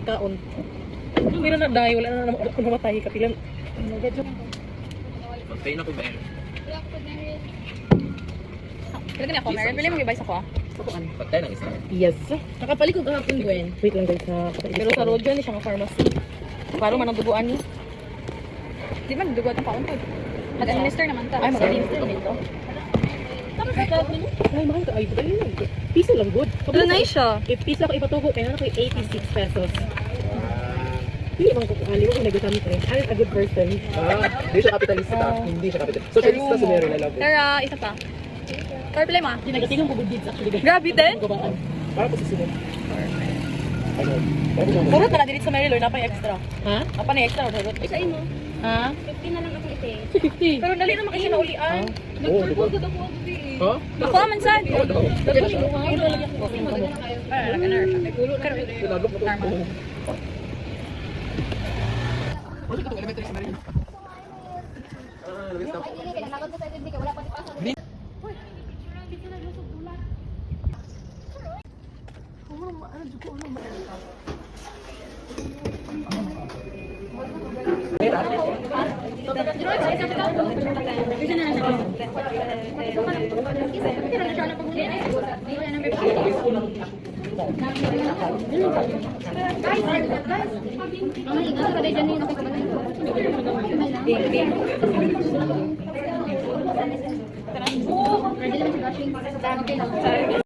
Kaon. Meron na dahil, wala na naman kung namatay ka pilan. Magpay na ko ba? Kailan ka na ako, Meron? Pili mo ibay sa ko ah. Pakuan. Patay ng isa. Yes. Nakapalik ko kahapon, Gwen. Wait lang guys sa Pero sa road yun, siya nga pharmacy. Paro man ang duguan ni. Di ba, duguan ang paon ko. Mag-administer naman ta. Ay, mag-administer nito. Ay, mahal ka. Ay, ito yun. Piso lang good. Wala na siya. If piso ako ipatubo, kaya na ko 86 pesos. Hindi bang kukali ko kung nagagamit rin. I'm a good person. Hindi siya kapitalista. Hindi siya kapitalista. Socialista si Meron, I love it. Tara, isa pa. Or pili mo ah. Hindi nagatingin ko good deeds actually. guys. Grabe din. Gabaan. Para po sa sunod. Ano? Puro pala dito sa Maryland, napay extra. Ha? Apa na extra or harot? Sa imo, Ha? 50 na lang ako ite. 50. Pero dali naman kasi naulian. Oo, di ba? Ha? Ako man sad. Oo, daw. Tinagok na ko. Ay, dili kay nalakad sa hindi kay wala pa di pa. Guys,